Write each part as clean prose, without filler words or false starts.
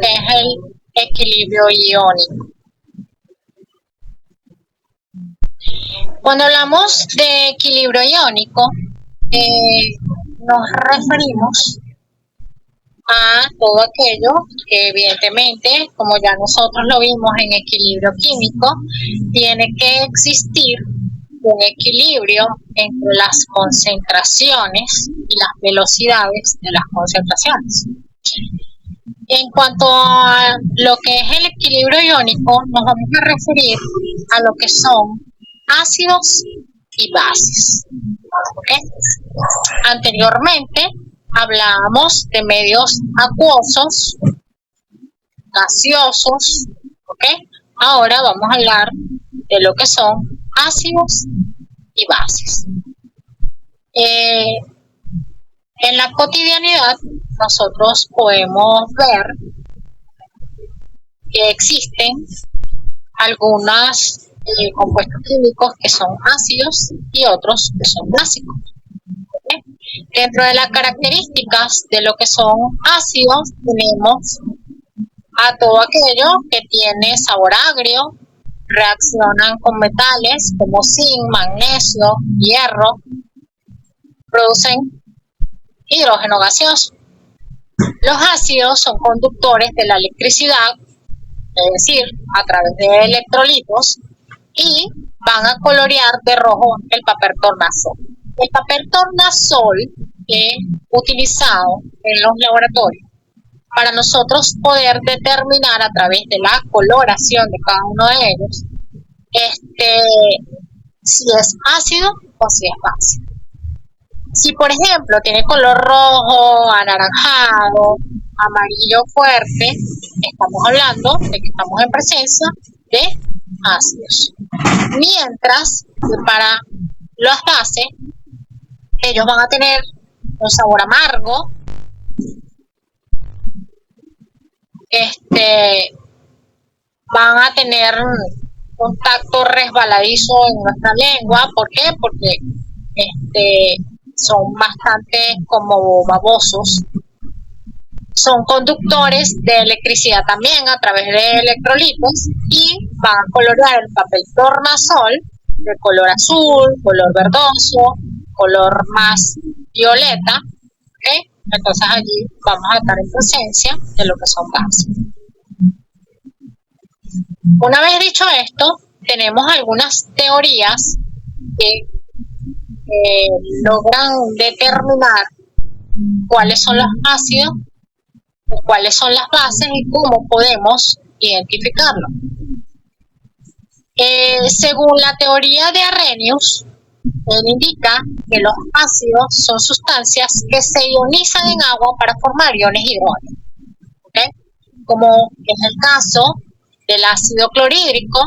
que es el equilibrio iónico. Cuando hablamos de equilibrio iónico, nos referimos a todo aquello que evidentemente, como ya nosotros lo vimos en equilibrio químico, tiene que existir un equilibrio entre las concentraciones y las velocidades de las concentraciones. En cuanto a lo que es el equilibrio iónico, nos vamos a referir a lo que son ácidos y bases. ¿Okay? Anteriormente hablábamos de medios acuosos, gaseosos, ¿okay? Ahora vamos a hablar de lo que son ácidos y bases. En la cotidianidad nosotros podemos ver que existen algunos compuestos químicos que son ácidos y otros que son básicos. ¿Okay? Dentro de las características de lo que son ácidos tenemos a todo aquello que tiene sabor agrio, reaccionan con metales como zinc, magnesio, hierro, producen hidrógeno gaseoso. Los ácidos son conductores de la electricidad, es decir, a través de electrolitos, y van a colorear de rojo el papel tornasol. El papel tornasol es utilizado en los laboratorios para nosotros poder determinar a través de la coloración de cada uno de ellos si es ácido o si es base. Si por ejemplo tiene color rojo, anaranjado, amarillo fuerte, estamos hablando de que estamos en presencia de ácidos. Mientras que para las bases, ellos van a tener un sabor amargo, van a tener un tacto resbaladizo en nuestra lengua. ¿Por qué? Porque son bastante como babosos. Son conductores de electricidad también a través de electrolitos y van a colorear el papel tornasol de color azul, color verdoso, color más violeta. ¿Okay? Entonces allí vamos a estar en presencia de lo que son bases. Una vez dicho esto, tenemos algunas teorías que logran determinar cuáles son los ácidos, cuáles son las bases y cómo podemos identificarlo. Según la teoría de Arrhenius, él indica que los ácidos son sustancias que se ionizan en agua para formar iones hidrógeno. ¿Okay? Como es el caso del ácido clorhídrico,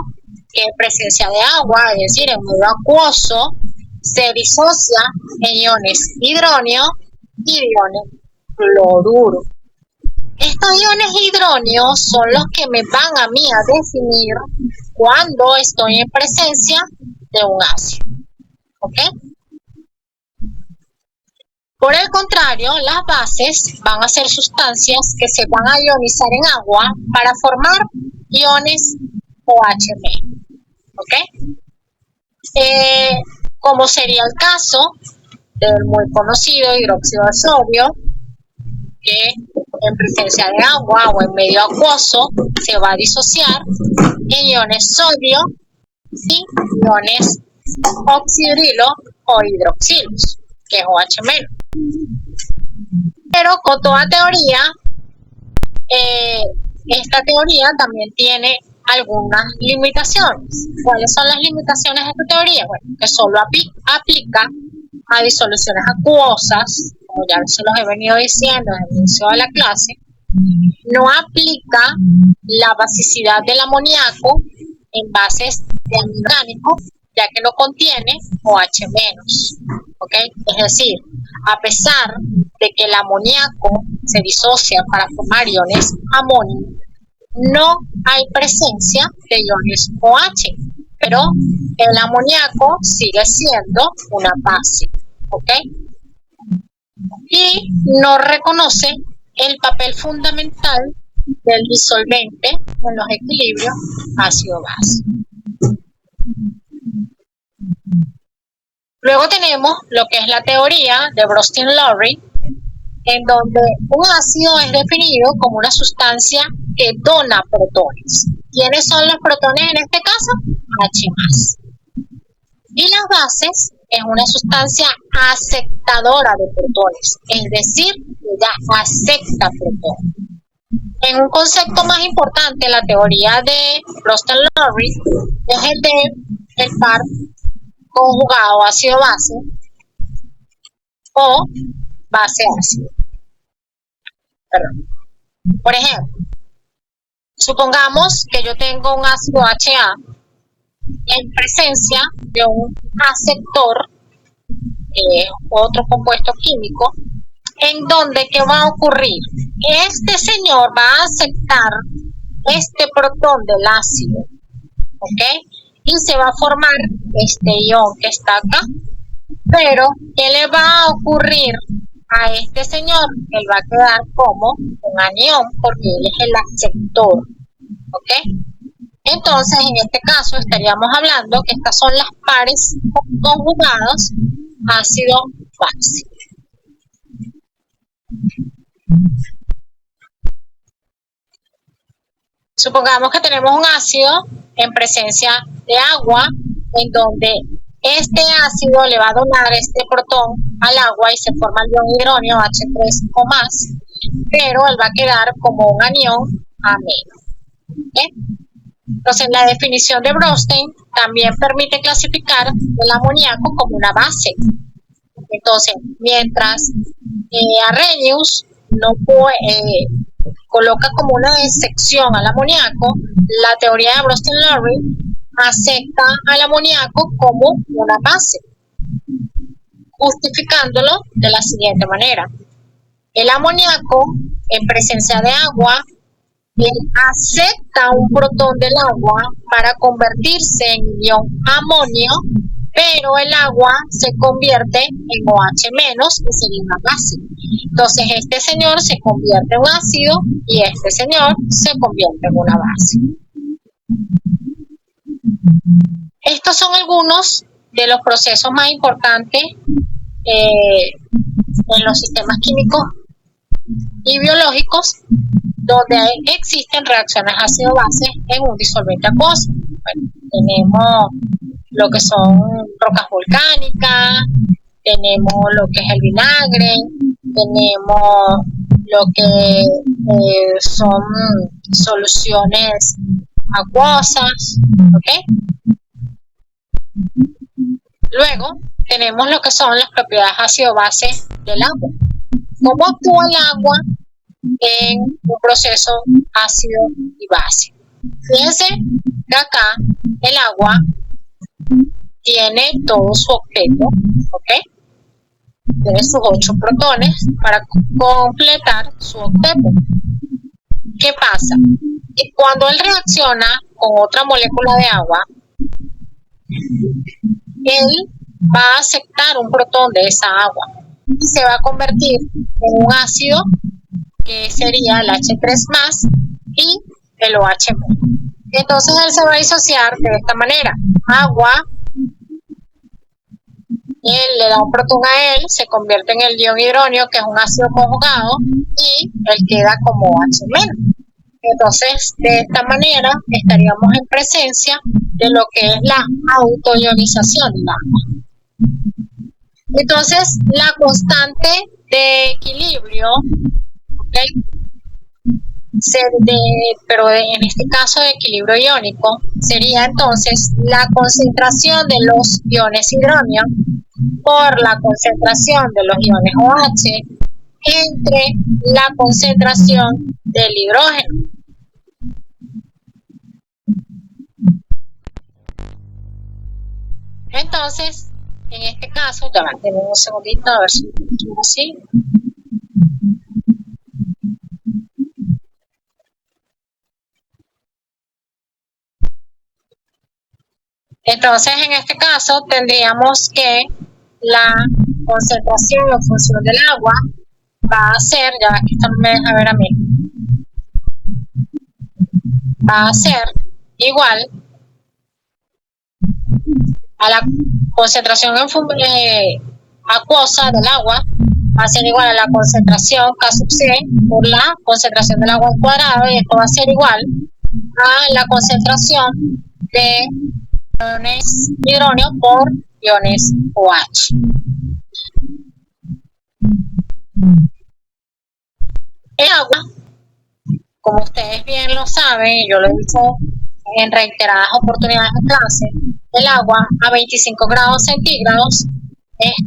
que en presencia de agua, es decir, en medio acuoso, se disocia en iones hidróneo y iones cloruro. Estos iones hidróneos son los que me van a mí a definir cuando estoy en presencia de un ácido. ¿Ok? Por el contrario, las bases van a ser sustancias que se van a ionizar en agua para formar iones OH-. ¿Ok? Como sería el caso del muy conocido hidróxido de sodio, que en presencia de agua o en medio acuoso se va a disociar en iones sodio y iones oxidrilo o hidroxilos, que es OH-. Pero con toda teoría, esta teoría también tiene algunas limitaciones. ¿Cuáles son las limitaciones de esta teoría? Bueno, que solo aplica a disoluciones acuosas, como ya se los he venido diciendo desde el inicio de la clase. No aplica la basicidad del amoníaco en bases de orgánico, ya que no contiene OH-. ¿Ok? Es decir, a pesar de que el amoníaco se disocia para formar iones amónimos, no hay presencia de iones OH, pero el amoníaco sigue siendo una base. ¿Ok? Y no reconoce el papel fundamental del disolvente en los equilibrios ácido-base. Luego tenemos lo que es la teoría de Bronsted-Lowry, en donde un ácido es definido como una sustancia que dona protones. ¿Quiénes son los protones en este caso? H+. Y las bases es una sustancia aceptadora de protones, es decir, ella acepta protones. En un concepto más importante, la teoría de Bronsted-Lowry es el de el par conjugado ácido-base o base-ácido. Por ejemplo, supongamos que yo tengo un ácido HA en presencia de un aceptor, otro compuesto químico, en donde ¿qué va a ocurrir? Este señor va a aceptar este protón del ácido, ¿ok? Y se va a formar este ion que está acá. Pero, ¿qué le va a ocurrir a este señor? Él va a quedar como un anión, porque él es el aceptor, ¿ok? Entonces, en este caso, estaríamos hablando que estas son las pares conjugadas ácido-base. Supongamos que tenemos un ácido en presencia de agua, en donde este ácido le va a donar este protón al agua y se forma el ion hidróneo H3 o más, pero él va a quedar como un anión ameno. ¿Okay? Entonces, la definición de Bronsted también permite clasificar el amoníaco como una base. Entonces, mientras Arrhenius no coloca como una excepción al amoníaco, la teoría de Bronsted-Lowry acepta al amoníaco como una base, justificándolo de la siguiente manera. El amoníaco, en presencia de agua, él acepta un protón del agua para convertirse en ion amonio, pero el agua se convierte en OH- que sería una base. Entonces este señor se convierte en un ácido y este señor se convierte en una base. Estos son algunos de los procesos más importantes en los sistemas químicos y biológicos donde existen reacciones ácido-base en un disolvente acuoso. Bueno, tenemos lo que son rocas volcánicas, tenemos lo que es el vinagre, tenemos lo que son soluciones acuosas, ¿ok? Luego tenemos lo que son las propiedades ácido-base del agua. ¿Cómo actúa el agua en un proceso ácido y base? Fíjense que acá el agua tiene todo su octeto, ¿ok? Tiene sus 8 protones para completar su octeto. ¿Qué pasa? Que cuando él reacciona con otra molécula de agua, él va a aceptar un protón de esa agua y se va a convertir en un ácido que sería el H3+ y el OH-. Entonces él se va a disociar de esta manera. Agua, él le da un protón a él, se convierte en el ion hidróneo, que es un ácido conjugado, y él queda como OH-. Entonces, de esta manera, estaríamos en presencia de lo que es la autoionización del agua. Entonces, la constante de equilibrio, ¿okay? Pero en este caso de equilibrio iónico, sería entonces la concentración de los iones hidróneo por la concentración de los iones OH entre la concentración del hidrógeno. Entonces, en este caso, ya tenemos un segundito a ver si así. Entonces, en este caso, tendríamos que la concentración o función del agua va a ser, ya aquí esto no me deja ver a mí, va a ser igual a la concentración acuosa del agua, va a ser igual a la concentración K sub C por la concentración del agua al cuadrado, y esto va a ser igual a la concentración de iones hidróneo por iones OH. El agua, como ustedes bien lo saben, y yo lo he dicho en reiteradas oportunidades de clase, el agua a 25 grados centígrados,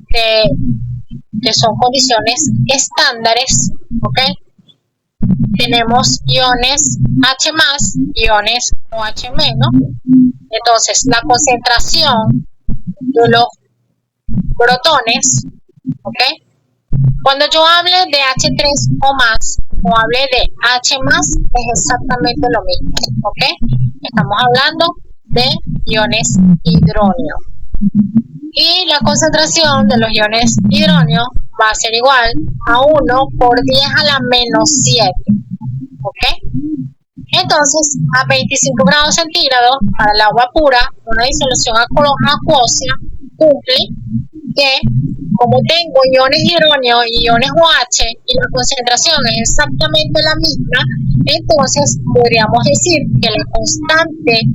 que son condiciones estándares, ¿ok? Tenemos iones H+, iones OH-. Entonces, la concentración de los protones, ¿ok? Cuando yo hable de H3 o más, o hable de H+, es exactamente lo mismo, ¿ok? Estamos hablando de iones hidróneo. Y la concentración de los iones hidróneo va a ser igual a 1 por 10 a la menos 7, ¿ok? Entonces, a 25 grados centígrados, para el agua pura, una disolución acuosa cumple que, como tengo iones hidróneo y iones OH y la concentración es exactamente la misma, entonces podríamos decir que la constante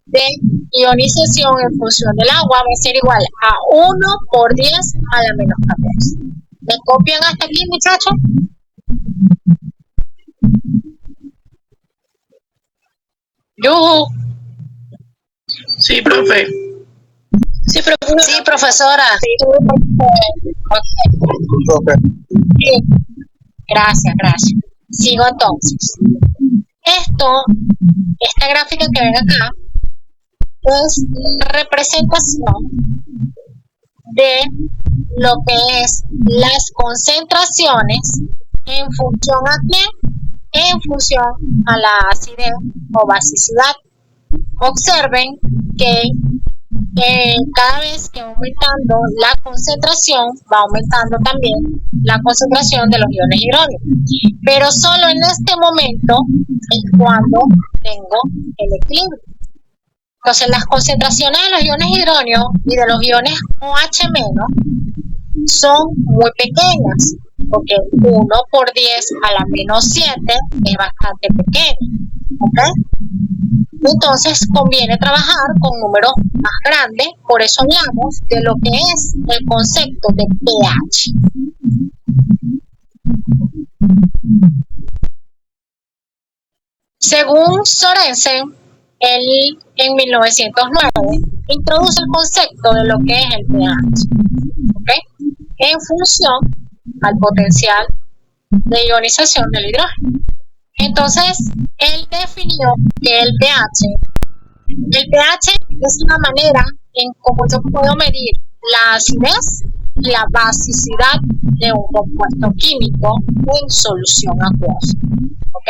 de ionización en función del agua va a ser igual a 1 por 10 a la menos 14. ¿Me copian hasta aquí, muchachos? ¡Yuhu! Sí, profe. Sí, profesora. Sí, profesora. Okay. Sí. Gracias. Sigo entonces. Esta gráfica que ven acá es la representación de lo que es las concentraciones en función a qué, en función a la acidez o basicidad. Observen que cada vez que va aumentando la concentración, va aumentando también la concentración de los iones hidróneo. Pero solo en este momento es cuando tengo el equilibrio. Entonces, las concentraciones de los iones hidróneo y de los iones OH- son muy pequeñas, porque 1 por 10 a la menos 7 es bastante pequeño, ¿ok? Entonces, conviene trabajar con números más grandes, por eso hablamos de lo que es el concepto de pH. Según Sorensen, él en 1909 introduce el concepto de lo que es el pH, ¿ok? En función al potencial de ionización del hidrógeno. Entonces, él definió que el pH es una manera en cómo yo puedo medir la acidez y la basicidad de un compuesto químico en solución acuosa, ¿ok?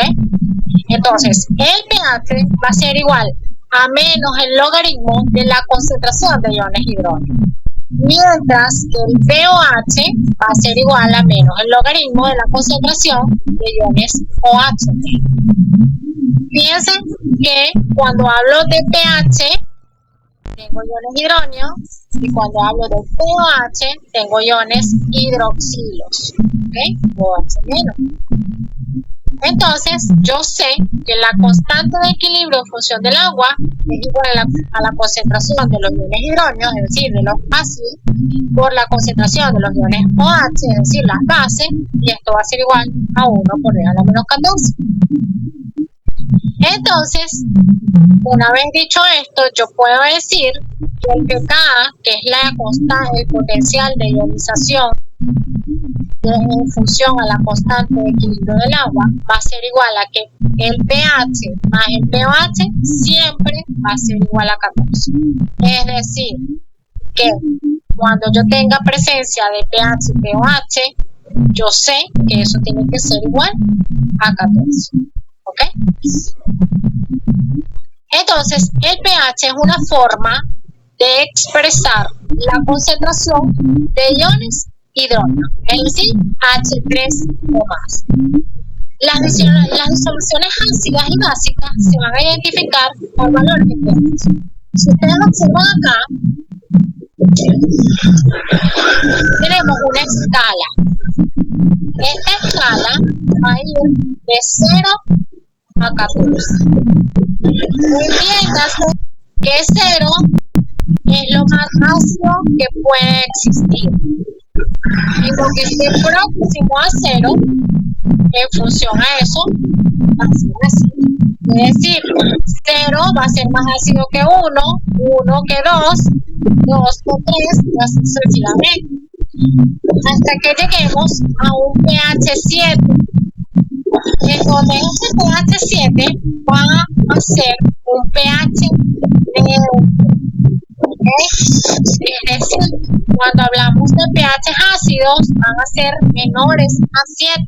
Entonces, el pH va a ser igual a menos el logaritmo de la concentración de iones hidrógeno, mientras que el pOH va a ser igual a menos el logaritmo de la concentración de iones OH. Fíjense que cuando hablo de pH tengo iones hidróneo y cuando hablo de pOH tengo iones hidroxilos, ¿ok? OH-. Entonces, yo sé que la constante de equilibrio en función del agua es igual a la concentración de los iones hidróneos, es decir, de los ácidos, por la concentración de los iones OH, es decir, las bases, y esto va a ser igual a 1 por 10 a la menos 14. Entonces, una vez dicho esto, yo puedo decir que el pK, que es la constante, el potencial de ionización en función a la constante de equilibrio del agua, va a ser igual a que el pH más el pOH siempre va a ser igual a 14. Es decir, que cuando yo tenga presencia de pH y pOH, yo sé que eso tiene que ser igual a 14. ¿Ok? Entonces, el pH es una forma de expresar la concentración de iones hidrógeno, es decir, H3 o más. Las disoluciones ácidas y básicas se van a identificar por valores de pH. Si ustedes observan acá, tenemos una escala. Esta escala va a ir de 0 a 14. Entiéndase que 0 es lo más ácido que puede existir. Y lo que esté próximo a 0, en función a eso, va a ser así. Es decir, 0 va a ser más ácido que 1, 1 que 2, 2 que 3, y así sucesivamente. Hasta que lleguemos a un pH 7. Entonces, ese pH 7 va a ser un pH neutro. ¿Okay? Es decir, cuando hablamos de pH ácidos, van a ser menores a 7.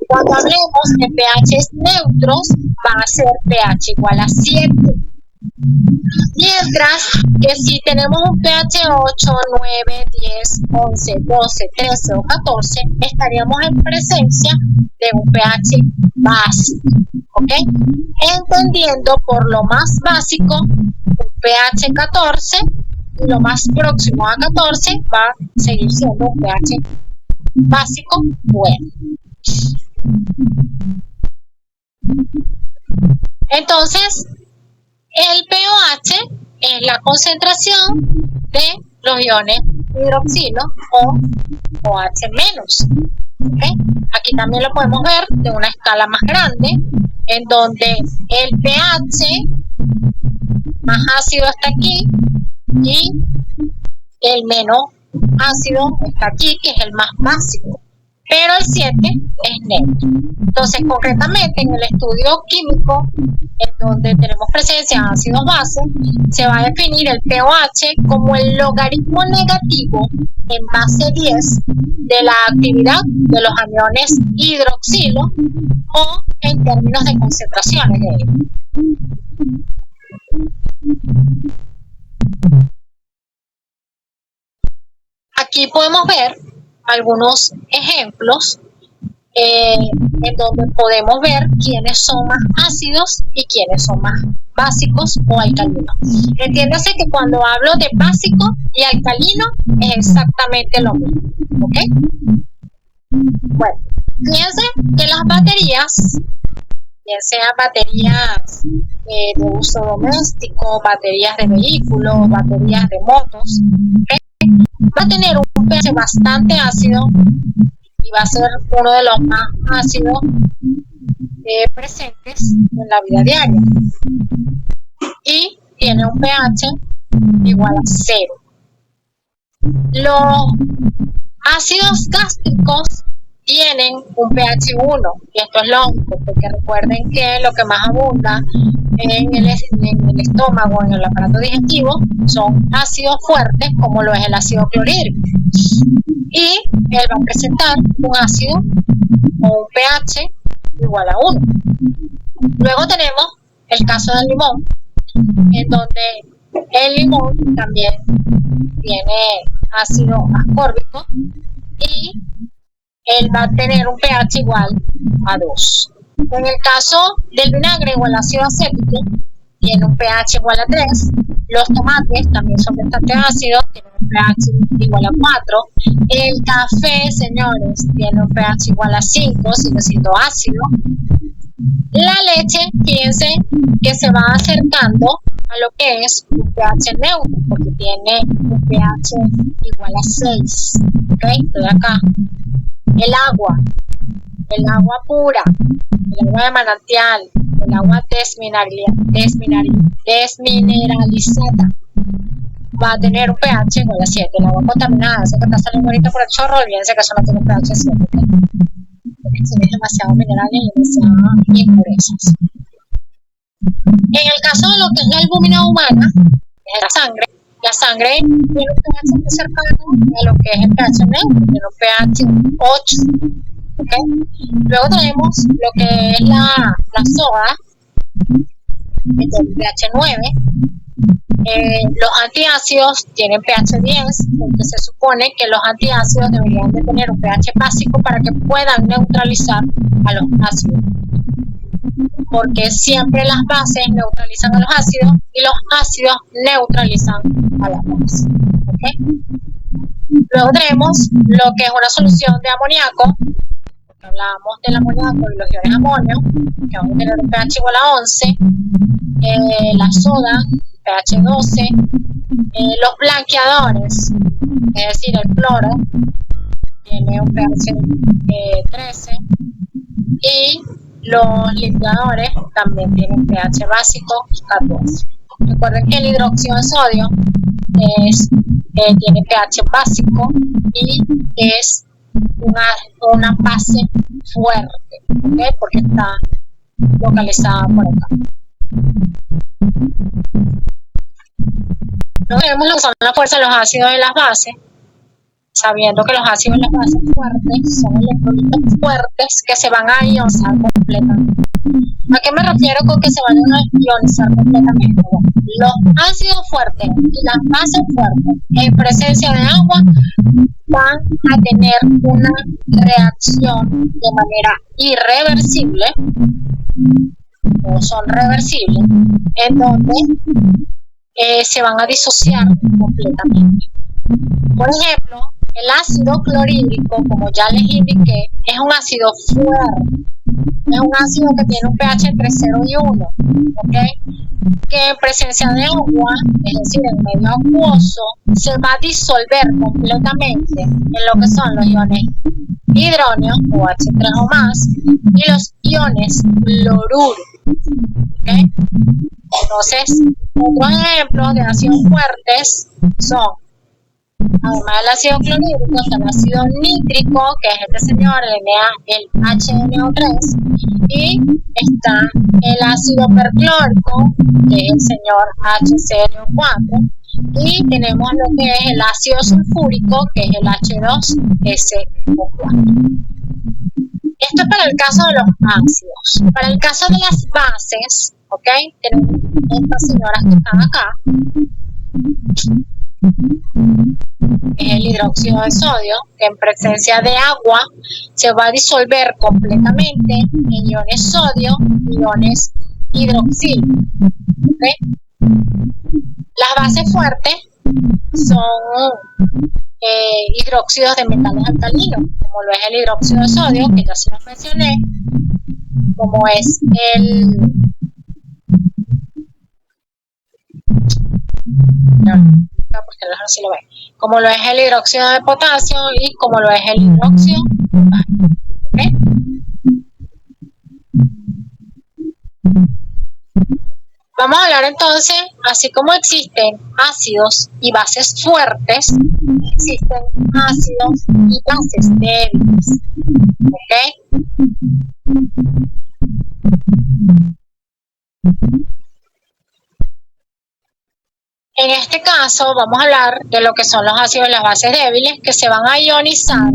Cuando hablemos de pH neutros, va a ser pH igual a 7. Mientras que si tenemos un pH 8, 9, 10, 11, 12, 13 o 14, estaríamos en presencia de un pH básico. ¿Ok? Entendiendo por lo más básico, un pH 14 y lo más próximo a 14 va a seguir siendo un pH básico bueno. Entonces, el pOH es la concentración de los iones hidroxilo o OH-. ¿Okay? Aquí también lo podemos ver de una escala más grande, en donde el pH más ácido está aquí y el menos ácido está aquí, que es el más básico. Pero el 7 es neutro. Entonces, concretamente en el estudio químico, en donde tenemos presencia de ácidos base, se va a definir el pOH como el logaritmo negativo en base 10 de la actividad de los aniones hidroxilo o en términos de concentraciones de ellos. Aquí podemos ver algunos ejemplos en donde podemos ver quiénes son más ácidos y quiénes son más básicos o alcalinos. Entiéndase que cuando hablo de básico y alcalino es exactamente lo mismo. ¿Ok? Bueno, fíjense que las baterías, bien sean baterías de uso doméstico, baterías de vehículos, baterías de motos, ¿okay? Va a tener un pH bastante ácido y va a ser uno de los más ácidos presentes en la vida diaria. Y tiene un pH igual a 0. Los ácidos gástricos tienen un pH 1, y esto es lógico, porque recuerden que lo que más abunda en el estómago, en el aparato digestivo, son ácidos fuertes, como lo es el ácido clorhídrico. Y él va a presentar un ácido o un pH igual a 1. Luego tenemos el caso del limón, en donde el limón también tiene ácido ascórbico y él va a tener un pH igual a 2. En el caso del vinagre o el ácido acético, tiene un pH igual a 3. Los tomates también son bastante ácidos, tienen un pH igual a 4. El café, señores, tiene un pH igual a 5, sigue siendo ácido. La leche, fíjense que se va acercando a lo que es un pH neutro, porque tiene un pH igual a 6. ¿Ok? Estoy acá. El agua pura, el agua de manantial, el agua desmineralizada, va a tener un pH igual a 7. El agua contaminada, esa que está saliendo ahorita por el chorro, olvídense que eso no tiene un pH 7, ¿okay? Porque tiene demasiados minerales y demasiadas impurezas. En el caso de lo que es la albúmina humana, que es la sangre tiene un pH muy cercano a lo que es el pH neutro, tiene un pH 8. ¿Okay? Luego tenemos lo que es la soda, que tiene un pH 9. Los antiácidos tienen pH 10, porque se supone que los antiácidos deberían de tener un pH básico para que puedan neutralizar a los ácidos. Porque siempre las bases neutralizan a los ácidos y los ácidos neutralizan a las bases. ¿Okay? Luego tenemos lo que es una solución de amoníaco. Hablábamos del amoníaco y los iones amonio, que van a tener un pH igual a 11. La soda, pH 12. Los blanqueadores, es decir, el cloro, tiene un pH 13. Y los limpiadores también tienen pH básico 14. Recuerden que el hidróxido de sodio tiene pH básico y es una base fuerte, ¿okay? Porque está localizada por acá. Luego vemos lo que son la fuerza de los ácidos y las bases, sabiendo que los ácidos y las bases fuertes son electrolitos fuertes que se van a ionizar completamente. ¿A qué me refiero con que se van a ionizar completamente? Bueno, los ácidos fuertes y las bases fuertes en presencia de agua van a tener una reacción de manera irreversible, o son reversibles, en donde se van a disociar completamente. Por ejemplo, el ácido clorhídrico, como ya les indiqué, es un ácido fuerte. Es un ácido que tiene un pH entre 0 y 1, ¿okay? Que en presencia de agua, es decir, en medio acuoso, se va a disolver completamente en lo que son los iones hidronio, o H3 o más, y los iones cloruro. ¿Okay? Entonces, otros ejemplos de ácidos fuertes son, además del ácido clorhídrico, está el ácido nítrico, que es este señor, el HNO3, y está el ácido perclórico, que es el señor HCl4, y tenemos lo que es el ácido sulfúrico, que es el H2SO4. Esto es para el caso de los ácidos. Para el caso de las bases, ¿ok? Tenemos estas señoras que están acá, es el hidróxido de sodio, que en presencia de agua se va a disolver completamente en iones sodio y iones hidroxilo. ¿Okay? Las bases fuertes son hidróxidos de metales alcalinos, como lo es el hidróxido de sodio, que ya se los mencioné, como es como lo es el hidróxido de potasio y como lo es el hidróxido de potasio. ¿Okay? Vamos a hablar entonces, así como existen ácidos y bases fuertes, existen ácidos y bases débiles. ¿Ok? En este caso vamos a hablar de lo que son los ácidos y las bases débiles que se van a ionizar,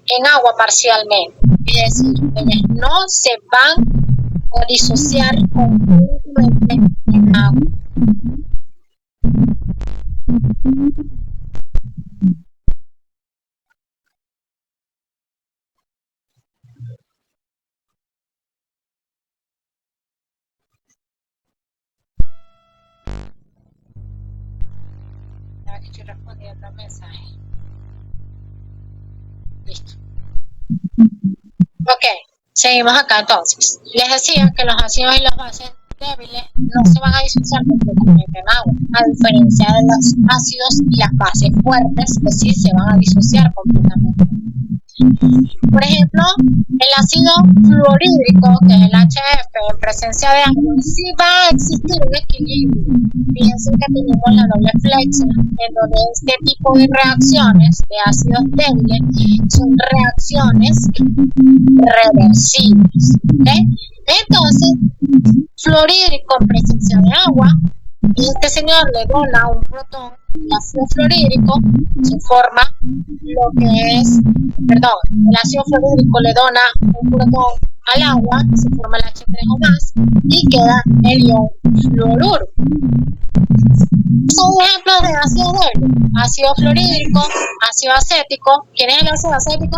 en agua parcialmente, es decir, ellas no se van a disociar completamente en agua. Aquí estoy respondiendo al mensaje. Listo. Ok, seguimos acá entonces. Les decía que los ácidos y las bases débiles no se van a disociar completamente en agua, a diferencia de los ácidos y las bases fuertes que sí se van a disociar completamente. Por ejemplo, el ácido fluorhídrico, que es el HF, en presencia de agua, sí va a existir un equilibrio. Fíjense que tenemos la doble flecha, en donde este tipo de reacciones de ácidos débiles son reacciones reversibles. ¿Okay? Entonces, fluorhídrico en presencia de agua, y este señor le dona un protón, el ácido fluorhídrico se forma lo que es, el ácido fluorhídrico le dona un protón al agua, se forma el H3O más y queda el ion fluoruro. Son ejemplos de ácido débil: ácido fluorhídrico, ácido acético. ¿Quién es el ácido acético?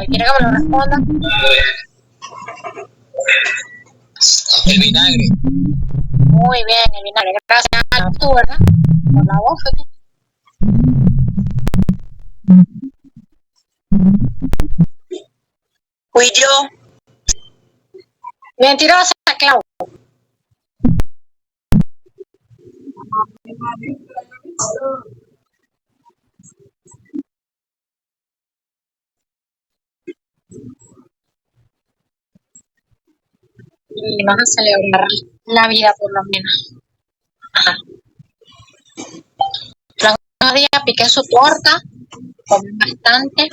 ¿Quiere que me lo responda? El vinagre. Muy bien, el vinagre. Gracias a tú, ¿verdad? Por la voz. Fui yo. Mentirosa, Clau. Y vas a celebrar la vida por lo menos. Ajá. Los días piquen su torta, comen bastante,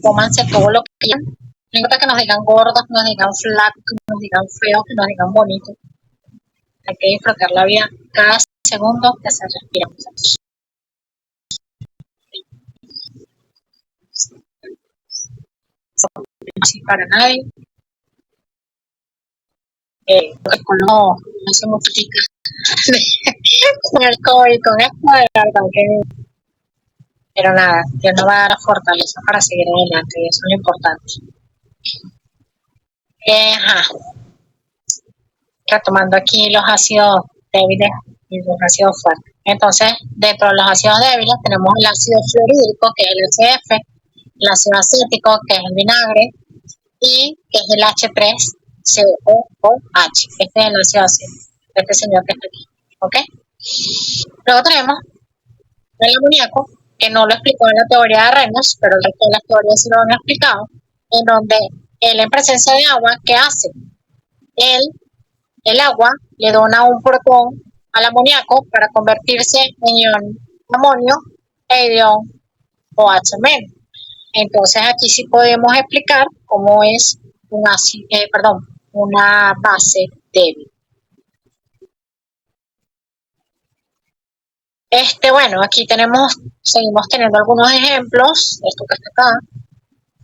cómanse todo lo que quieran. No importa que nos digan gordos, que nos digan flacos, que nos digan feos, que nos digan bonitos. Hay que disfrutar la vida cada segundo que se respira. Así para nadie. No hace mucho chicas con el COVID, con esto, de verdad que. Pero nada, Dios nos va a dar la fortaleza para seguir adelante y eso es lo importante. Retomando aquí los ácidos débiles y los ácidos fuertes. Entonces, dentro de los ácidos débiles tenemos el ácido fluorhídrico, que es el HF, el ácido acético, que es el vinagre, y que es el H3COOH. Este es el ácido acético, este señor que está aquí. ¿Ok? Luego tenemos el amoníaco, que no lo explicó en la teoría de Reynolds, pero el resto de las teorías sí lo han explicado, en donde él en presencia de agua, ¿qué hace? El agua le dona un protón al amoníaco para convertirse en ion amonio e ion OH-. Entonces aquí sí podemos explicar cómo es una base débil. Bueno, aquí seguimos teniendo algunos ejemplos, esto que está acá,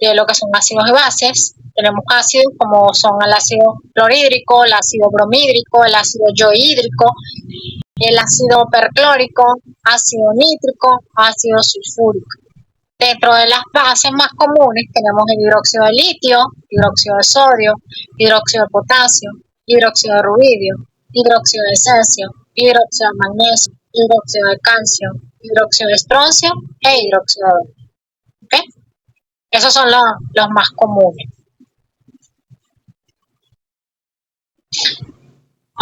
de lo que son ácidos y bases. Tenemos ácidos como son el ácido clorhídrico, el ácido bromhídrico, el ácido yohídrico, el ácido perclórico, ácido nítrico, ácido sulfúrico. Dentro de las bases más comunes tenemos el hidróxido de litio, hidróxido de sodio, hidróxido de potasio, hidróxido de rubidio, hidróxido de cesio, hidróxido de magnesio, hidróxido de calcio, hidróxido de estroncio e hidróxido de oro. ¿Okay? Esos son los más comunes.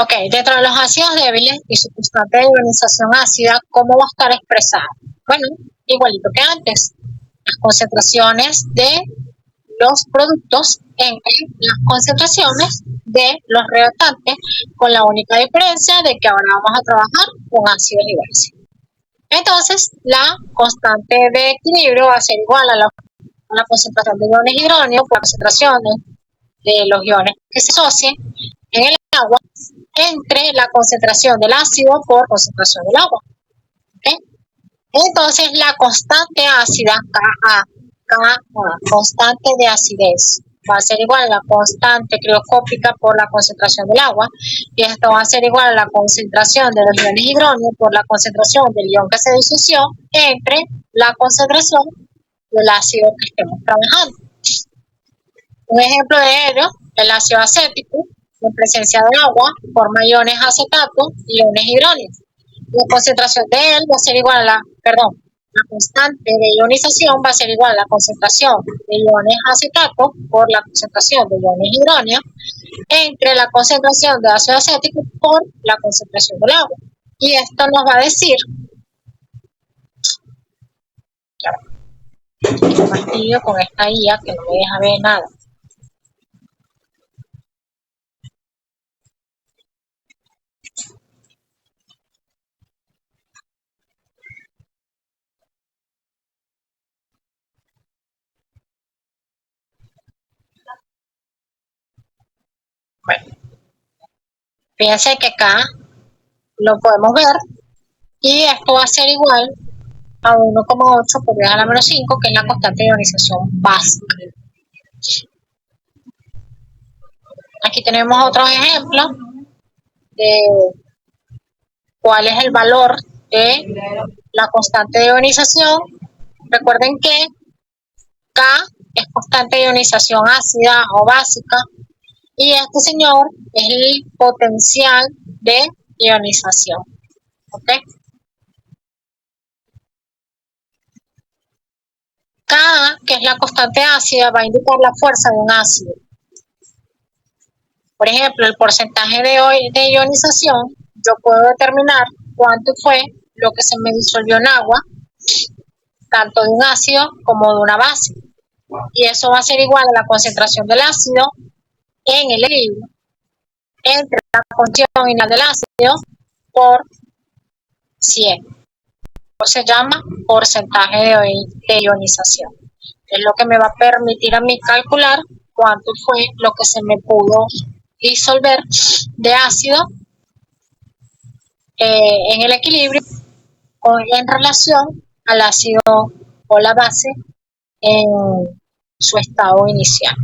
Ok, dentro de los ácidos débiles y su constante de ionización ácida, ¿cómo va a estar expresado? Bueno, igualito que antes. Las concentraciones de los productos entre las concentraciones de los reactantes, con la única diferencia de que ahora vamos a trabajar con ácidos y bases. Entonces, la constante de equilibrio va a ser igual a la concentración de iones hidróneo por concentraciones de los iones que se asocien en el agua entre la concentración del ácido por concentración del agua. ¿Okay? Entonces, la constante ácida, Ka, constante de acidez, va a ser igual a la constante crioscópica por la concentración del agua, y esto va a ser igual a la concentración de los iones hidróneo por la concentración del ion que se disoció entre la concentración del ácido que estemos trabajando. Un ejemplo de ello, el ácido acético, en presencia de agua, forma iones acetato y iones hidróneos. La concentración de él va a ser igual a la constante de ionización va a ser igual a la concentración de iones acetato por la concentración de iones hidróneos entre la concentración de ácido acético por la concentración del agua. Y esto nos va a decir, fastidio con esta IA que no me deja ver nada. Bueno, fíjense que acá lo podemos ver y esto va a ser igual a 1,8 por 10 a la menos 5, que es la constante de ionización básica. Aquí tenemos otros ejemplos de cuál es el valor de la constante de ionización. Recuerden que K es constante de ionización ácida o básica y este señor es el potencial de ionización. ¿Ok? K, que es la constante ácida, va a indicar la fuerza de un ácido. Por ejemplo, el porcentaje de ionización, yo puedo determinar cuánto fue lo que se me disolvió en agua, tanto de un ácido como de una base. Y eso va a ser igual a la concentración del ácido en el equilibrio entre la concentración final del ácido por 100. Se llama porcentaje de ionización. Es lo que me va a permitir a mí calcular cuánto fue lo que se me pudo disolver de ácido en el equilibrio en relación al ácido o la base en su estado inicial.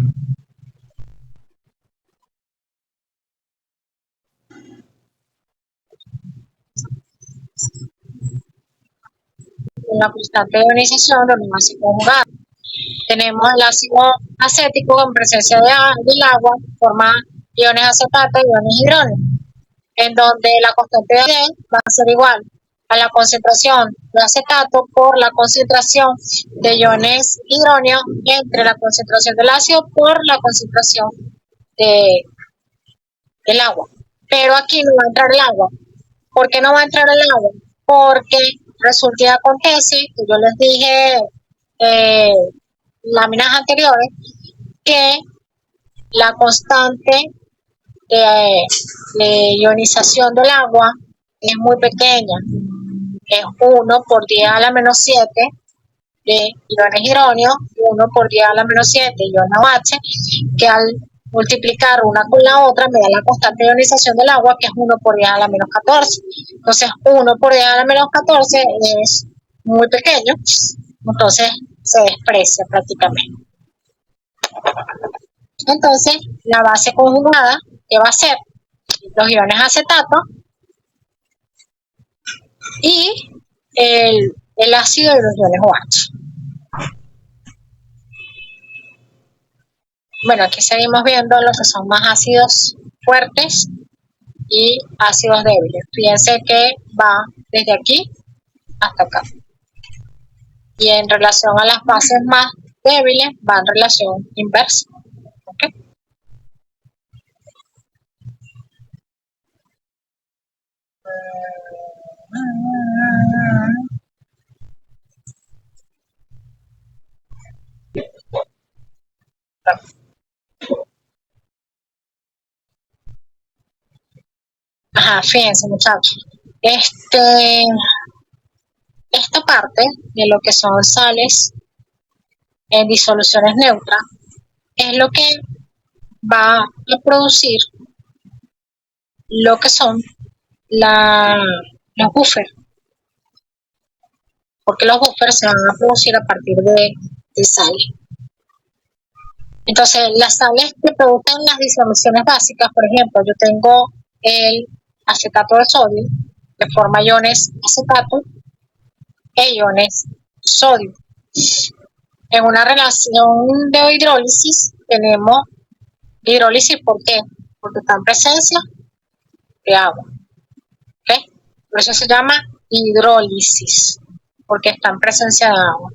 En la constante de ionización de los ácidos conjugados tenemos el ácido acético en presencia del agua, forma iones acetato y iones hidróneo, en donde la constante de va a ser igual a la concentración de acetato por la concentración de iones hidróneo entre la concentración del ácido por la concentración del agua. Pero aquí no va a entrar el agua. ¿Por qué no va a entrar el agua? Porque resulta y acontece, que yo les dije láminas anteriores, que la constante de ionización del agua es muy pequeña, es 1 por 10 a la menos 7 de iones hidróneo y 1 por 10 a la menos 7 de iones OH, que al multiplicar una con la otra me da la constante de ionización del agua, que es 1 por 10 a la menos 14. Entonces 1 por 10 a la menos 14 es muy pequeño, entonces se desprecia prácticamente. Entonces la base conjugada, que va a ser los iones acetato y el ácido de los iones OH. Bueno, aquí seguimos viendo lo que son más ácidos fuertes y ácidos débiles. Fíjense que va desde aquí hasta acá. Y en relación a las bases más débiles, va en relación inversa. ¿Okay? Ajá, fíjense muchachos. Esta parte de lo que son sales en disoluciones neutras es lo que va a producir lo que son los buffers, porque los buffers se van a producir a partir de sales. Entonces, las sales que producen las disoluciones básicas, por ejemplo, yo tengo el acetato de sodio, que forma iones acetato e iones sodio. En una relación de hidrólisis tenemos hidrólisis, ¿por qué? Porque está en presencia de agua. ¿Okay? Por eso se llama hidrólisis, porque está en presencia de agua.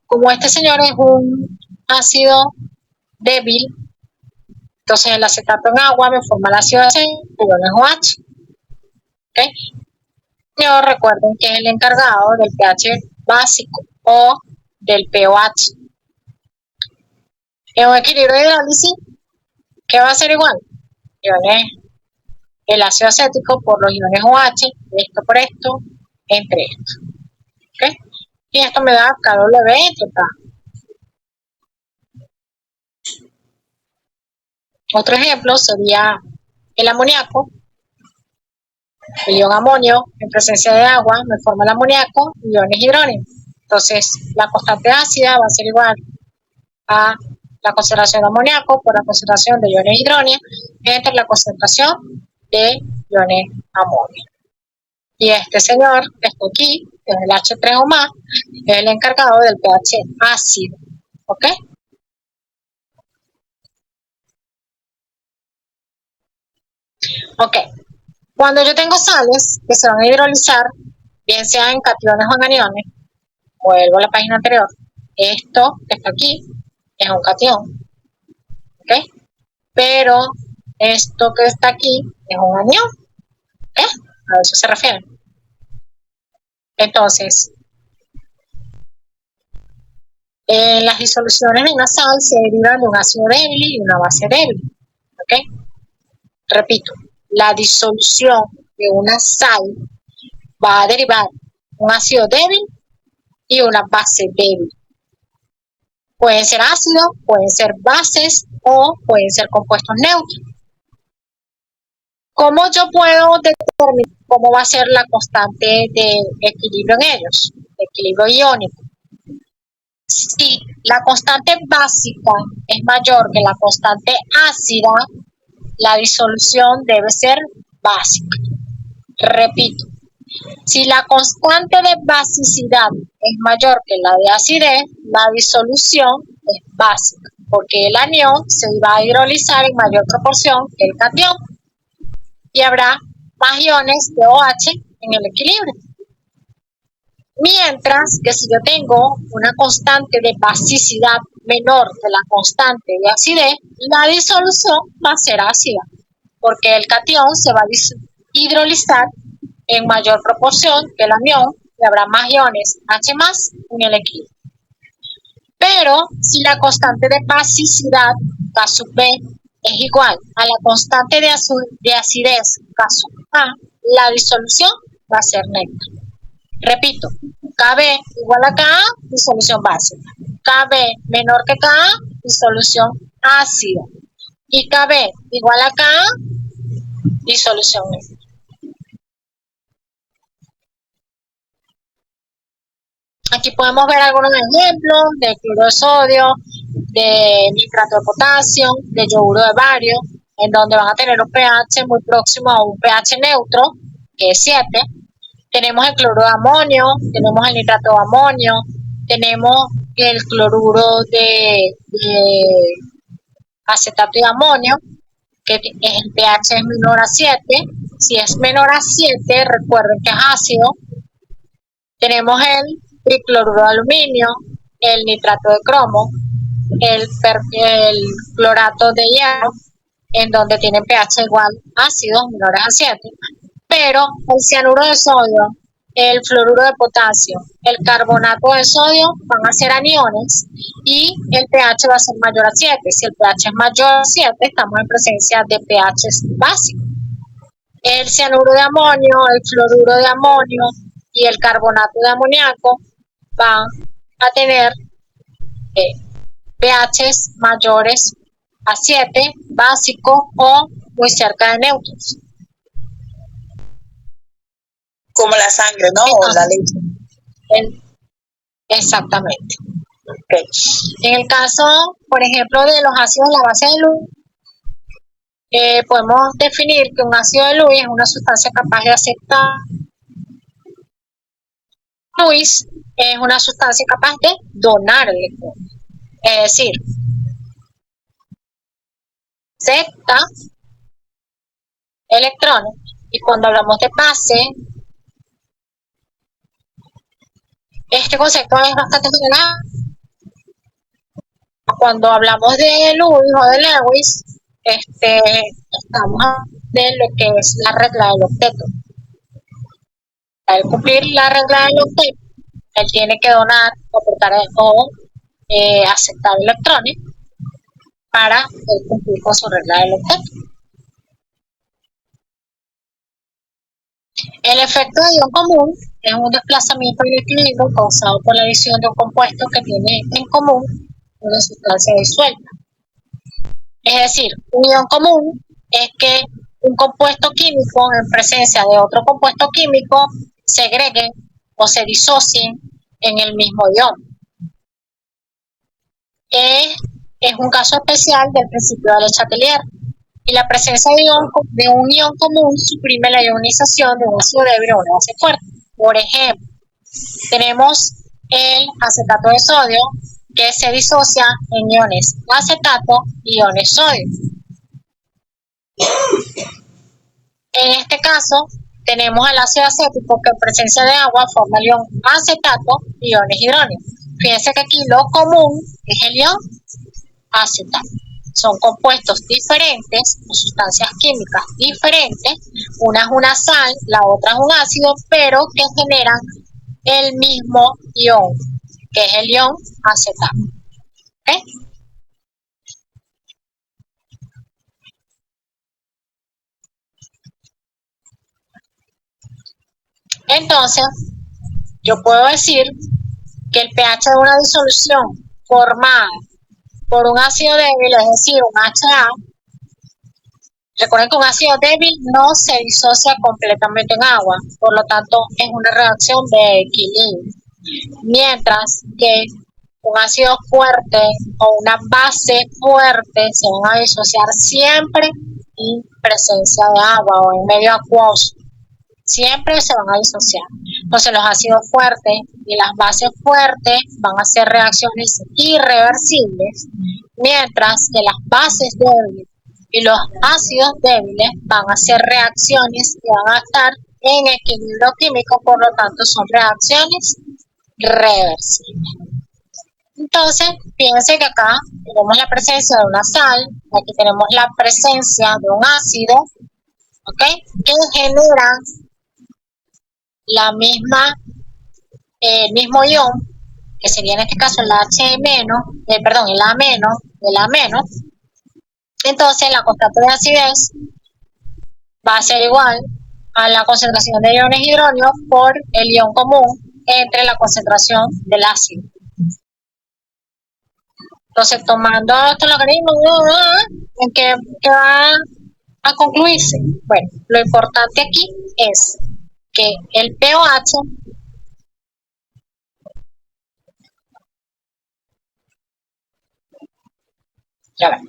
Como este señor es un ácido débil, entonces el acetato en agua me forma el ácido C, iones OH. ¿Okay? Yo recuerden que es el encargado del pH básico o del pOH. En un equilibrio de hidrólisis, ¿qué va a ser igual? El ácido acético por los iones OH, esto por esto, entre esto. ¿Okay? Y esto me da KW entre K. Otro ejemplo sería el amoníaco. El ion amonio, en presencia de agua, me forma el amoníaco, iones hidrógenos. Entonces, la constante ácida va a ser igual a la concentración de amoníaco por la concentración de iones hidrógenos entre la concentración de iones amonio. Y este señor, que está aquí, que es el H3 o más, es el encargado del pH ácido. ¿Ok? Ok. Cuando yo tengo sales que se van a hidrolizar, bien sea en cationes o en aniones, vuelvo a la página anterior, esto que está aquí es un cation, ¿ok? Pero esto que está aquí es un anión, ¿ok? A eso se refiere. Entonces, en las disoluciones de una sal se derivan de un ácido débil y una base débil, ¿ok? Repito, la disolución de una sal va a derivar un ácido débil y una base débil. Pueden ser ácidos, pueden ser bases o pueden ser compuestos neutros. ¿Cómo yo puedo determinar cómo va a ser la constante de equilibrio en ellos? Equilibrio iónico. Si la constante básica es mayor que la constante ácida, la disolución debe ser básica. Repito, si la constante de basicidad es mayor que la de acidez, la disolución es básica, porque el anión se va a hidrolizar en mayor proporción que el catión y habrá más iones de OH en el equilibrio. Mientras que si yo tengo una constante de basicidad menor que la constante de acidez, la disolución va a ser ácida, porque el catión se va a hidrolizar en mayor proporción que el anión y habrá más iones H+ en el equilibrio. Pero si la constante de basicidad K sub B es igual a la constante de acidez K sub A, la disolución va a ser neutra. Repito, KB igual a KA, disolución básica. KB menor que KA, disolución ácida. Y KB igual a KA, disolución neutra. Aquí podemos ver algunos ejemplos de cloruro de sodio, de nitrato de potasio, de yoduro de bario, en donde van a tener un pH muy próximo a un pH neutro, que es 7. Tenemos el cloruro de amonio, tenemos el nitrato de amonio, tenemos el cloruro de acetato de amonio, que el pH es menor a 7. Si es menor a 7, recuerden que es ácido. Tenemos el tricloruro de aluminio, el nitrato de cromo, el clorato de hierro, en donde tienen pH igual ácidos menores a 7. Pero el cianuro de sodio, el fluoruro de potasio, el carbonato de sodio van a ser aniones y el pH va a ser mayor a 7. Si el pH es mayor a 7, estamos en presencia de pH básicos. El cianuro de amonio, el fluoruro de amonio y el carbonato de amoníaco van a tener pHs mayores a 7, básicos o muy cerca de neutros. Como la sangre, ¿no? O la leche. Exactamente. Okay. En el caso, por ejemplo, de los ácidos de la base de Lewis, podemos definir que un ácido de Lewis es una sustancia capaz de aceptar. Lewis es una sustancia capaz de donar electrones. Es decir, acepta electrones. Y cuando hablamos de base, este concepto es bastante general. Cuando hablamos de Lewis o de Lewis, estamos hablando de lo que es la regla del octeto. Al cumplir la regla del octeto, él tiene que donar o aceptar electrones para cumplir con su regla del octeto. El efecto de ion común es un desplazamiento del equilibrio causado por la adición de un compuesto que tiene en común una sustancia disuelta. Es decir, un ion común es que un compuesto químico en presencia de otro compuesto químico se agreguen o se disocien en el mismo ion. Es un caso especial del principio de Le Chatelier, y la presencia de un ion común suprime la ionización de un ácido débil o una base fuerte. Por ejemplo, tenemos el acetato de sodio que se disocia en iones acetato y iones sodio. En este caso, tenemos el ácido acético que en presencia de agua forma el ion acetato y iones hidrógenos. Fíjense que aquí lo común es el ion acetato. Son compuestos diferentes, o sustancias químicas diferentes. Una es una sal, la otra es un ácido, pero que generan el mismo ion, que es el ion acetato. ¿Okay? Entonces, yo puedo decir que el pH de una disolución formada por un ácido débil, es decir, un HA, recuerden que un ácido débil no se disocia completamente en agua, por lo tanto es una reacción de equilibrio, mientras que un ácido fuerte o una base fuerte se van a disociar siempre en presencia de agua o en medio acuoso. Siempre se van a disociar. Entonces los ácidos fuertes y las bases fuertes van a hacer reacciones irreversibles, mientras que las bases débiles y los ácidos débiles van a hacer reacciones que van a estar en equilibrio químico, por lo tanto son reacciones reversibles. Entonces, fíjense que acá tenemos la presencia de una sal, aquí tenemos la presencia de un ácido, ¿ok? Que generan la misma, el mismo ion, que sería en este caso el H menos, el A menos, el A menos. Entonces la constante de acidez va a ser igual a la concentración de iones hidrógenos por el ion común entre la concentración del ácido. Entonces, tomando estos logaritmos, ¿en qué va a concluirse? Bueno, lo importante aquí es que el pOH ya va.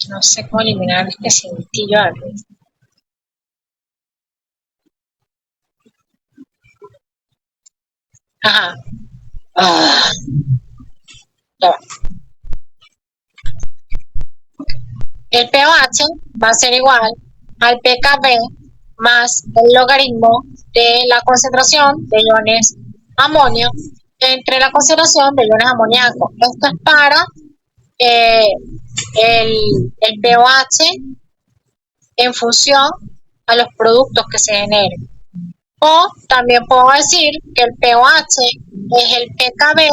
No sé cómo eliminar este cintillo aquí. Ajá. Ya va. El pOH va a ser igual al pKb más el logaritmo de la concentración de iones amonio entre la concentración de iones amoníaco. Esto es para el pOH en función a los productos que se generen. O también puedo decir que el pOH es el pKb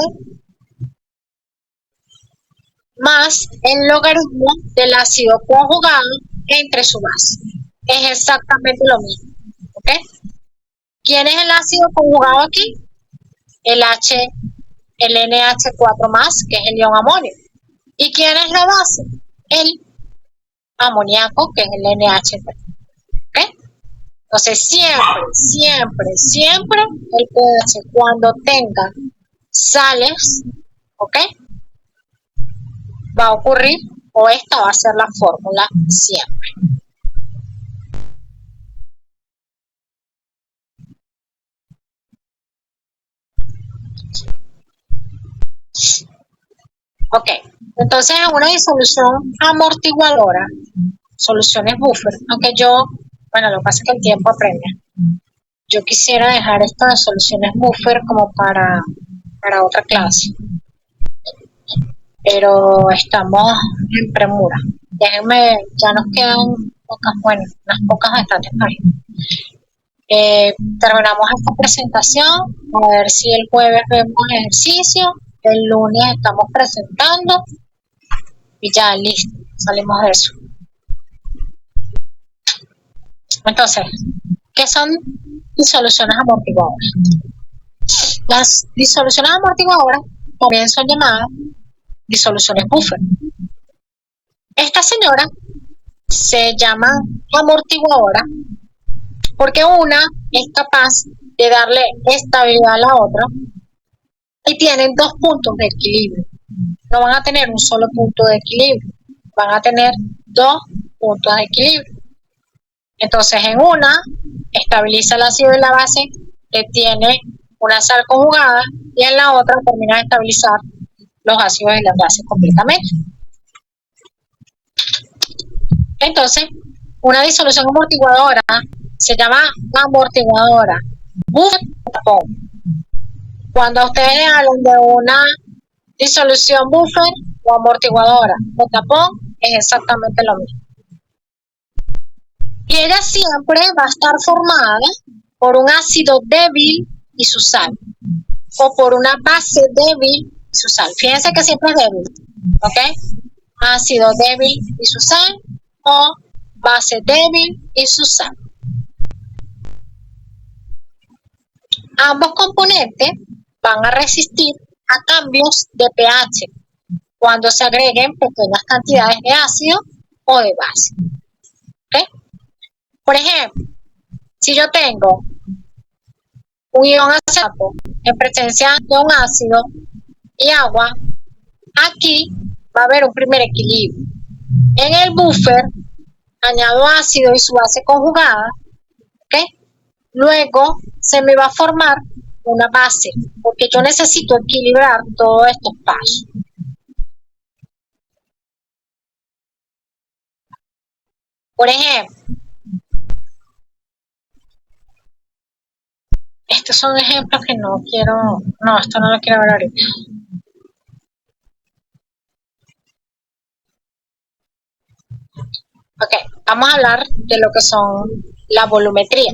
más el logaritmo del ácido conjugado entre su base. Es exactamente lo mismo. ¿Ok? ¿Quién es el ácido conjugado aquí? El NH4+, que es el ion amonio. ¿Y quién es la base? El amoníaco, que es el NH3. ¿Ok? Entonces, siempre el pH cuando tenga sales, ¿ok? Va a ocurrir, o esta va a ser la fórmula siempre. Ok, entonces en una disolución amortiguadora, soluciones buffer, aunque bueno, lo que pasa es que el tiempo apremia. Yo quisiera dejar esto de soluciones buffer como para otra clase, pero estamos en premura. Déjenme, ya nos quedan unas pocas bastantes páginas. Terminamos esta presentación, a ver si el jueves vemos ejercicio, el lunes estamos presentando y ya listo, salimos de eso. Entonces, ¿qué son disoluciones amortiguadoras? Las disoluciones amortiguadoras también son llamadas disoluciones buffer. Esta señora se llama amortiguadora porque una es capaz de darle estabilidad a la otra y tienen dos puntos de equilibrio. No van a tener un solo punto de equilibrio, van a tener dos puntos de equilibrio. Entonces, en una estabiliza el ácido de la base que tiene una sal conjugada y en la otra termina de estabilizar los ácidos de la base completamente. Entonces, una disolución amortiguadora se llama amortiguadora. Buffer o tapón. Cuando ustedes le hablan de una disolución buffer o amortiguadora o tapón, es exactamente lo mismo. Y ella siempre va a estar formada por un ácido débil y su sal, o por una base débil y su sal. Fíjense que siempre es débil, ¿ok? Ácido débil y su sal, o base débil y su sal. Ambos componentes van a resistir a cambios de pH cuando se agreguen pequeñas cantidades de ácido o de base. ¿Okay? Por ejemplo, si yo tengo un ion acetato en presencia de un ácido y agua, aquí va a haber un primer equilibrio. En el buffer añado ácido y su base conjugada, ¿okay? Luego se me va a formar una base, porque yo necesito equilibrar todos estos pasos. Por ejemplo, estos son ejemplos que no quiero, no, esto no lo quiero ver ahorita. Ok, vamos a hablar de lo que son la volumetría.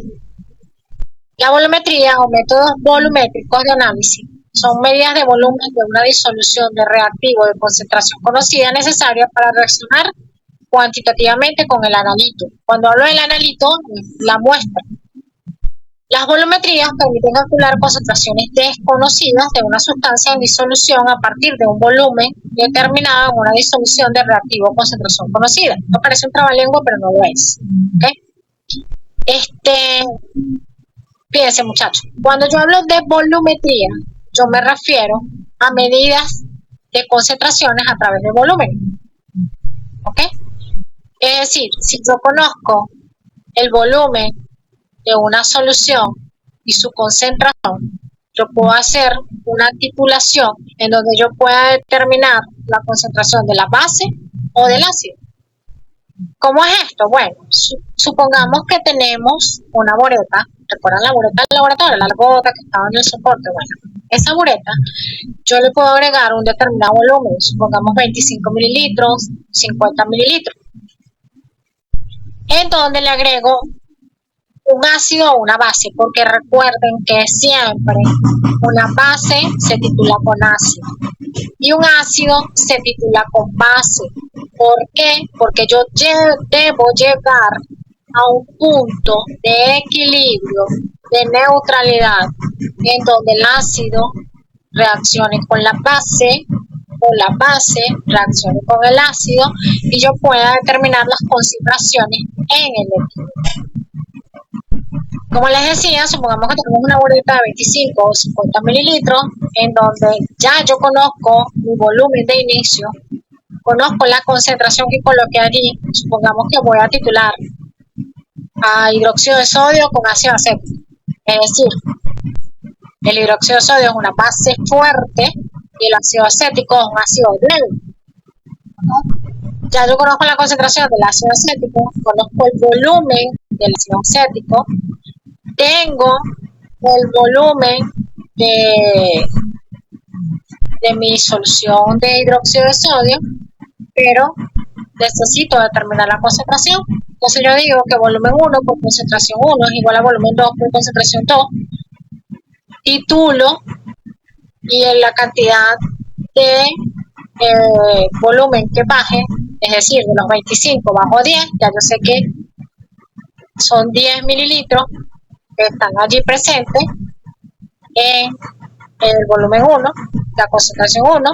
La volumetría o métodos volumétricos de análisis son medidas de volumen de una disolución de reactivo de concentración conocida necesaria para reaccionar cuantitativamente con el analito. Cuando hablo del analito, la muestra. Las volumetrías permiten calcular concentraciones desconocidas de una sustancia en disolución a partir de un volumen determinado en una disolución de reactivo concentración conocida. Esto parece un trabalengua, pero no lo es. ¿Okay? Fíjense, muchachos, cuando yo hablo de volumetría, yo me refiero a medidas de concentraciones a través de volumen. ¿Ok? Es decir, si yo conozco el volumen de una solución y su concentración, yo puedo hacer una titulación en donde yo pueda determinar la concentración de la base o del ácido. ¿Cómo es esto? Bueno, supongamos que tenemos una bureta. ¿Recuerdan la bureta del laboratorio? La largota que estaba en el soporte. Bueno, esa bureta yo le puedo agregar un determinado volumen, supongamos 25 mililitros, 50 mililitros, en donde le agrego un ácido o una base, porque recuerden que siempre una base se titula con ácido y un ácido se titula con base. ¿Por qué? Porque yo debo llegar a un punto de equilibrio, de neutralidad, en donde el ácido reaccione con la base o la base reaccione con el ácido y yo pueda determinar las concentraciones en el equilibrio. Como les decía, supongamos que tenemos una bureta de 25 o 50 mililitros, en donde ya yo conozco mi volumen de inicio, conozco la concentración que coloqué allí. Supongamos que voy a titular a hidróxido de sodio con ácido acético. Es decir, el hidróxido de sodio es una base fuerte y el ácido acético es un ácido débil. Ya yo conozco la concentración del ácido acético, conozco el volumen del ácido acético, tengo el volumen de mi solución de hidróxido de sodio, pero necesito determinar la concentración. Entonces yo digo que volumen 1 por concentración 1 es igual a volumen 2 por concentración 2. Titulo y en la cantidad de volumen que baje, es decir, de los 25 bajo 10, ya yo sé que son 10 mililitros que están allí presentes en el volumen 1, la concentración 1,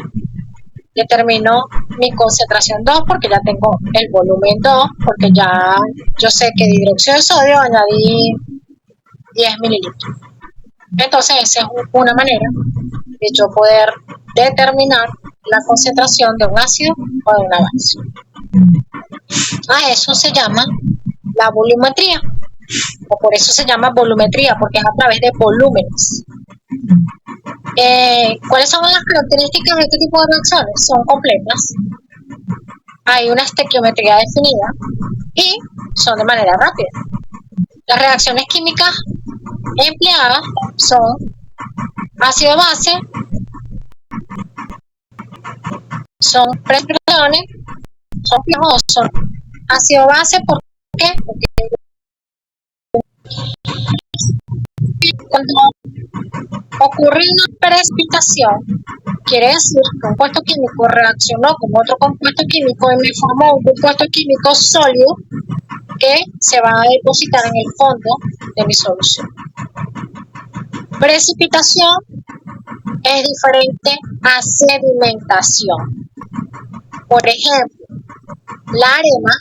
determino mi concentración 2 porque ya tengo el volumen 2, porque ya yo sé que de hidróxido de sodio añadí 10 mililitros. Entonces esa es una manera de yo poder determinar la concentración de un ácido o de una base. A eso se llama la volumetría, o por eso se llama volumetría, porque es a través de volúmenes. ¿Cuáles son las características de este tipo de reacciones? Son completas, hay una estequiometría definida y son de manera rápida. Las reacciones químicas empleadas son ácido-base, son precipitaciones, son ácido-base. ¿Por qué? Porque cuando ocurre una precipitación, quiere decir que un compuesto químico reaccionó con otro compuesto químico y me formó un compuesto químico sólido que se va a depositar en el fondo de mi solución. Precipitación es diferente a sedimentación. Por ejemplo, la arena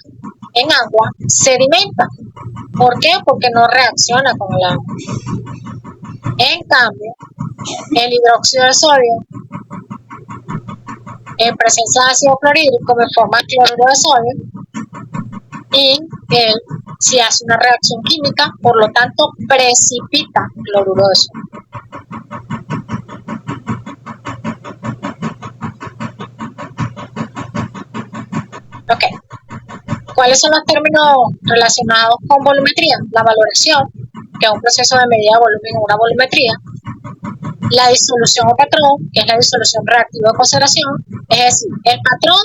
en agua sedimenta. ¿Por qué? Porque no reacciona con el agua. En cambio, el hidróxido de sodio, en presencia de ácido clorhídrico, me forma cloruro de sodio y él si hace una reacción química, por lo tanto precipita cloruro de sodio. Ok. ¿Cuáles son los términos relacionados con volumetría? La valoración, que es un proceso de medida de volumen en una volumetría. La disolución o patrón, que es la disolución reactiva o concentración. Es decir, el patrón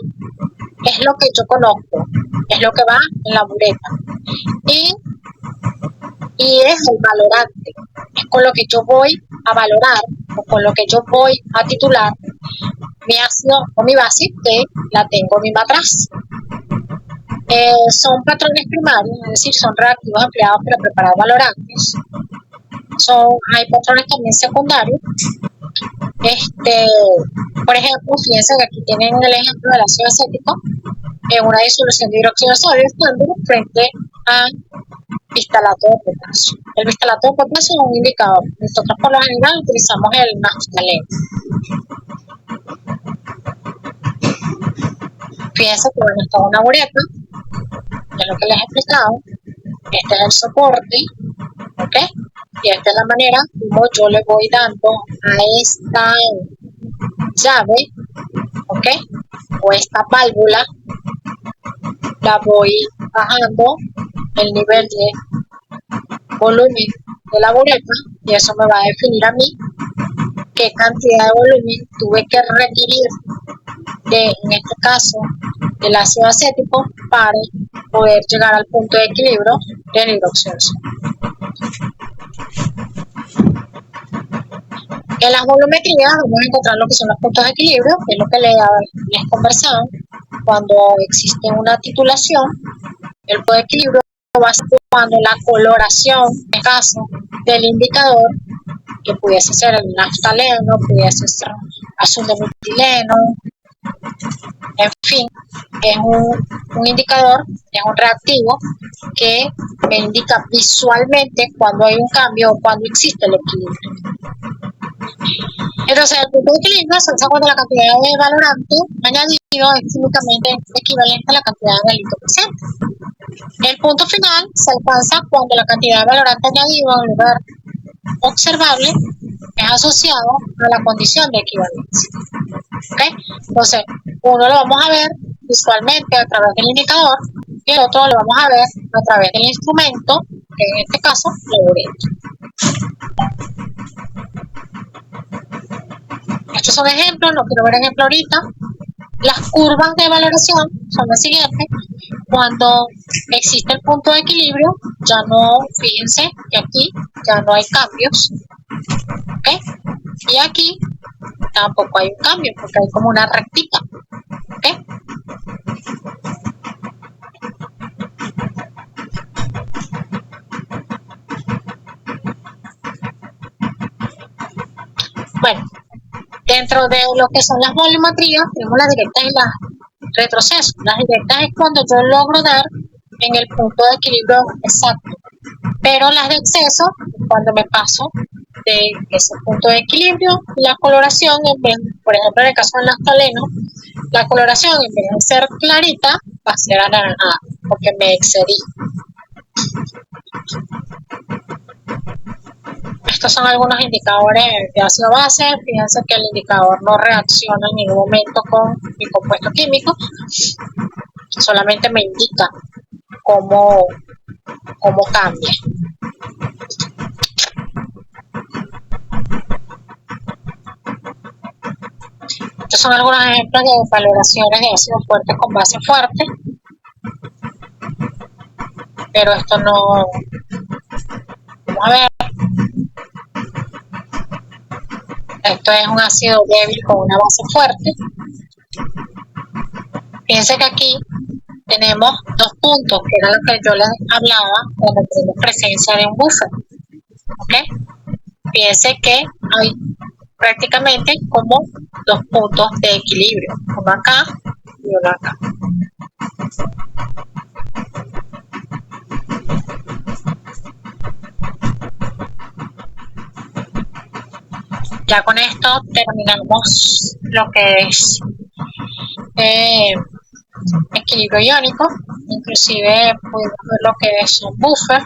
es lo que yo conozco, es lo que va en la bureta. Y es el valorante, es con lo que yo voy a valorar o con lo que yo voy a titular mi ácido o mi base, que la tengo misma atrás. Son patrones primarios, es decir, son reactivos empleados para preparar valorantes. Hay patrones también secundarios. Por ejemplo, fíjense que aquí tienen el ejemplo del ácido acético en una disolución de hidróxido de sodio estándar frente a bistalato de potasio. El bistalato de potasio es un indicador. Nosotros por lo general utilizamos el naftaleno. Fíjense que bueno, esto es una bureta, es lo que les he explicado. Este es el soporte, ¿ok? Y esta es la manera como yo le voy dando a esta llave, ¿ok? O esta válvula, la voy bajando el nivel de volumen de la bureta y eso me va a definir a mí qué cantidad de volumen tuve que requerir en este caso, del ácido acético para poder llegar al punto de equilibrio del hidróxido de sodio. En las volumetrías vamos a encontrar lo que son los puntos de equilibrio, que es lo que les conversaba. Cuando existe una titulación, el punto de equilibrio va a ser cuando la coloración, en el caso del indicador, que pudiese ser el naftaleno, pudiese ser azul de metileno, en fin, es un indicador, es un reactivo que me indica visualmente cuando hay un cambio o cuando existe el equilibrio. Entonces, el punto de equilibrio se usa cuando la cantidad de valorante añadido es químicamente equivalente a la cantidad de analito presente. El punto final se alcanza cuando la cantidad de valorante añadido en lugar observable es asociado a la condición de equivalencia. ¿Okay? Entonces, uno lo vamos a ver visualmente a través del indicador y el otro lo vamos a ver a través del instrumento, que en este caso la bureta. Estos son ejemplos, no quiero ver ejemplo ahorita. Las curvas de valoración son las siguientes. Cuando existe el punto de equilibrio, ya no, fíjense que aquí ya no hay cambios. ¿Okay? Y aquí tampoco hay un cambio, porque hay como una rectita. ¿Okay? Bueno, de Dentro de lo que son las volumetrías, tenemos las directas y las retrocesos. Las directas es cuando yo logro dar en el punto de equilibrio exacto, pero las de exceso cuando me paso de ese punto de equilibrio. La coloración, por ejemplo en el caso del naftaleno, la coloración en vez de ser clarita va a ser anaranjada porque me excedí. Estos son algunos indicadores de ácido base. Fíjense que el indicador no reacciona en ningún momento con mi compuesto químico, solamente me indica cómo cambia. Estos son algunos ejemplos de valoraciones de ácidos fuertes con base fuerte, pero esto no... Vamos a ver. Esto es un ácido débil con una base fuerte. Fíjense que aquí tenemos dos puntos, que era lo que yo les hablaba cuando tenemos presencia de un buffer. ¿Okay? Fíjense que hay prácticamente como dos puntos de equilibrio, uno acá y uno acá. Ya con esto terminamos lo que es equilibrio iónico. Inclusive podemos ver lo que es un buffer.